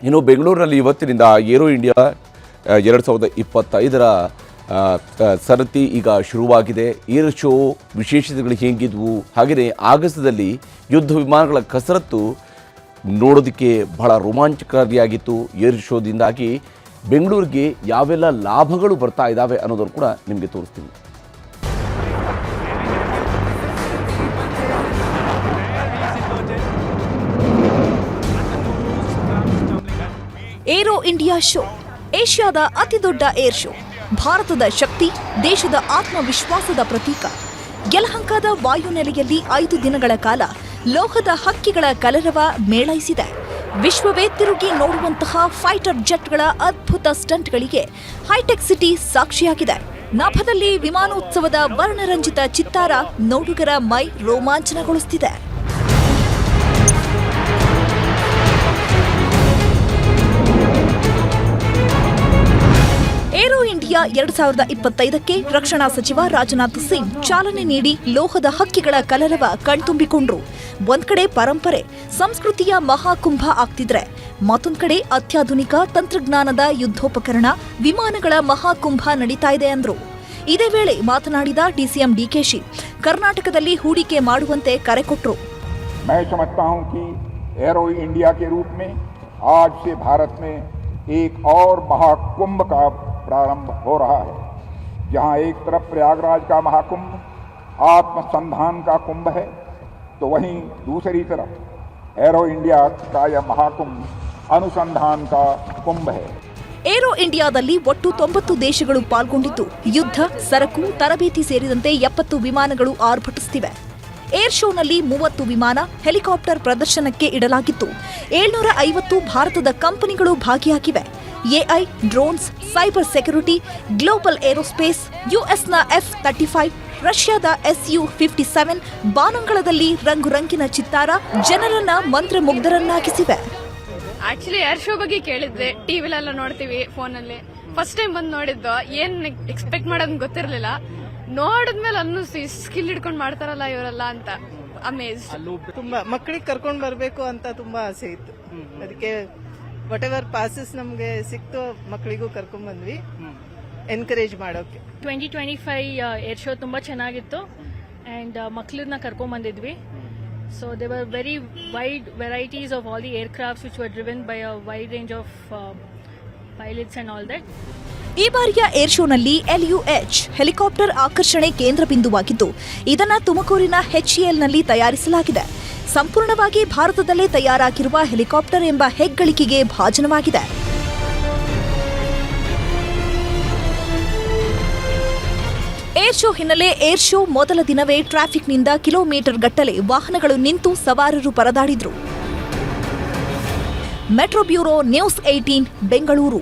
ಇನ್ನು ಬೆಂಗಳೂರಿನಲ್ಲಿ ಇವತ್ತಿನಿಂದ ಏರೋ ಇಂಡಿಯಾ 2025ರ ಸರತಿ ಈಗ ಶುರುವಾಗಿದೆ. ಏರ್ ಶೋ ವಿಶೇಷತೆಗಳು ಹೇಗಿದ್ವು, ಹಾಗೆಯೇ ಆಗಸದಲ್ಲಿ ಯುದ್ಧ ವಿಮಾನಗಳ ಕಸರತ್ತು ನೋಡೋದಕ್ಕೆ ಬಹಳ ರೋಮಾಂಚಕಾರಿಯಾಗಿತ್ತು. ಏರ್ ಶೋದಿಂದಾಗಿ ಬೆಂಗಳೂರಿಗೆ ಯಾವೆಲ್ಲ ಲಾಭಗಳು ಬರ್ತಾ ಇದ್ದಾವೆ ಅನ್ನೋದನ್ನು ಕೂಡ ನಿಮಗೆ ತೋರಿಸ್ತೀನಿ. ಏರೋ ಇಂಡಿಯಾ ಶೋ ಏಷ್ಯಾದ ಅತಿದೊಡ್ಡ ಏರ್ ಶೋ. ಭಾರತದ ಶಕ್ತಿ, ದೇಶದ ಆತ್ಮವಿಶ್ವಾಸದ ಪ್ರತೀಕ. ಯಲಹಂಕದ ವಾಯುನೆಲೆಯಲ್ಲಿ 5 ದಿನಗಳ ಕಾಲ ಲೋಹದ ಹಕ್ಕಿಗಳ ಕಲರವ ಮೇಳೈಸಿದೆ. ವಿಶ್ವವೇ ತಿರುಗಿ ನೋಡುವಂತಹ ಫೈಟರ್ ಜೆಟ್ಗಳ ಅದ್ಭುತ ಸ್ಟಂಟ್ಗಳಿಗೆ ಹೈಟೆಕ್ ಸಿಟಿ ಸಾಕ್ಷಿಯಾಗಿದೆ. ನಭದಲ್ಲಿ ವಿಮಾನೋತ್ಸವದ ವರ್ಣರಂಜಿತ ಚಿತ್ತಾರ ನೋಡುಗರ ಮೈ ರೋಮಾಂಚನಗೊಳಿಸುತ್ತಿದೆ. ಏರೋ ಇಂಡಿಯಾ 2025ಕ್ಕೆ ರಕ್ಷಣಾ ಸಚಿವ ರಾಜನಾಥ್ ಸಿಂಗ್ ಚಾಲನೆ ನೀಡಿ ಲೋಹದ ಹಕ್ಕಿಗಳ ಕಲರವ ಕಣ್ತುಂಬಿಕೊಂಡ್ರು. ಒಂದ್ ಕಡೆ ಪರಂಪರೆ, ಸಂಸ್ಕೃತಿಯ ಮಹಾಕುಂಭ ಆಗ್ತಿದ್ರೆ, ಮತ್ತೊಂದ್ ಕಡೆ ಅತ್ಯಾಧುನಿಕ ತಂತ್ರಜ್ಞಾನದ ಯುದ್ಧೋಪಕರಣ ವಿಮಾನಗಳ ಮಹಾಕುಂಭ ನಡೀತಾ ಇದೆ ಅಂದ್ರು. ಇದೇ ವೇಳೆ ಮಾತನಾಡಿದ ಡಿಸಿಎಂ ಡಿಕೆಶಿ ಕರ್ನಾಟಕದಲ್ಲಿ ಹೂಡಿಕೆ ಮಾಡುವಂತೆ ಕರೆ ಕೊಟ್ರು. मैं समझता हूं कि एरो इंडिया के रूप में आज से भारत में एक और महाकुंभ का प्रारंभ हो रहा है, जहां एक तरफ प्रयागराज का महाकुंभ आत्मसंधान का कुंभ है, तो वहीं दूसरी तरफ एरो इंडिया का यह महाकुंभ अनुसंधान का कुंभ है. ಏರೋ ಇಂಡಿಯಾದಲ್ಲಿ ಒಟ್ಟು 90 ದೇಶಗಳು ಪಾಲ್ಗೊಂಡಿದ್ದು ಯುದ್ಧ, ಸರಕು, ತರಬೇತಿ ಸೇರಿದಂತೆ 70 ವಿಮಾನಗಳು ಆರ್ಭಟಿಸುತ್ತಿವೆ. ಏರ್ ಶೋನಲ್ಲಿ 30 ವಿಮಾನ, ಹೆಲಿಕಾಪ್ಟರ್ ಪ್ರದರ್ಶನಕ್ಕೆ ಇಡಲಾಗಿತ್ತು. 750 ಭಾರತದ ಕಂಪನಿಗಳು ಭಾಗಿಯಾಗಿವೆ. AI, drones, cyber security, global aerospace, ಯುಎಸ್ನ F-35, ರಷ್ಯಾದ Su-57 ಬಾನಂಗಳದಲ್ಲಿ ರಂಗುರಂಗಿನ ಚಿತ್ತಾರ ಜನರನ್ನ ಮಂತ್ರಮುಗ್ಧರನ್ನಾಗಿಸಿವೆ. ಆಕ್ಚುಲಿ ಏರ್ ಶೋ ಬಗ್ಗೆ ಕೇಳಿದ್ರೆ ಟಿವಿಲೆಲ್ಲ ನೋಡ್ತೀವಿ, ಫೋನಲ್ಲಿ ಫಸ್ಟ್ ಟೈಮ್ ಬಂದು ನೋಡಿದ್ದು. ಏನ್ ಎಕ್ಸ್ಪೆಕ್ಟ್ ಮಾಡೋದ್ ಗೊತ್ತಿರ್ಲಿಲ್ಲ. ನೋಡಿದ್ಮೇಲೆ ಅನ್ನಿಸ್ತು ಸ್ಕಿಲ್ ಹಿಡ್ಕೊಂಡು ಮಾಡ್ತಾರಲ್ಲ ಇವರೆಲ್ಲ ಅಂತ. ಅಮೇಜ್. ತುಂಬಾ ಮಕ್ಕಳಿಗೆ ಕರ್ಕೊಂಡ್ ಬರ್ಬೇಕು ಅಂತ ತುಂಬಾ ಆಸೆ ಇತ್ತು. ಅದಕ್ಕೆ ವಾಟ್ ಎವರ್ ಪಾಸಸ್ ನಮ್ಗೆ ಸಿಕ್ತು, ಮಕ್ಕಳಿಗೂ ಕರ್ಕೊಂಡ್ ಬಂದ್ವಿ ಎನ್ಕರೇಜ್ ಮಾಡೋಕೆ. 2025 ಏರ್ ಶೋ ತುಂಬಾ ಚೆನ್ನಾಗಿತ್ತು ಅಂಡ್ ಮಕ್ಕಳನ್ನ ಕರ್ಕೊಂಡ್ ಬಂದಿದ್ವಿ. So there were very wide varieties of all the aircrafts which were driven by a wide range of pilots and all that. ಈ ಬಾರಿಯ ಏರ್ ಶೋನಲ್ಲಿ LUH ಹೆಲಿಕಾಪ್ಟರ್ ಆಕರ್ಷಣೆ ಕೇಂದ್ರ ಬಿಂದುವಾಗಿದ್ದು, ಇದನ್ನು ತುಮಕೂರಿನ HALನಲ್ಲಿ ತಯಾರಿಸಲಾಗಿದೆ. ಸಂಪೂರ್ಣವಾಗಿ ಭಾರತದಲ್ಲೇ ತಯಾರಾಗಿರುವ ಹೆಲಿಕಾಪ್ಟರ್ ಎಂಬ ಹೆಗ್ಗಳಿಕೆಗೆ ಭಾಜನವಾಗಿದೆ. ಏರ್ ಶೋ ಹಿನ್ನೆಲೆ ಏರ್ ಶೋ ಮೊದಲ ದಿನವೇ ಟ್ರಾಫಿಕ್ನಿಂದ ಕಿಲೋಮೀಟರ್ ಗಟ್ಟಲೆ ವಾಹನಗಳು ನಿಂತು ಸವಾರರು ಪರದಾಡಿದ್ರು. Metro bureau, news 18, Bengaluru.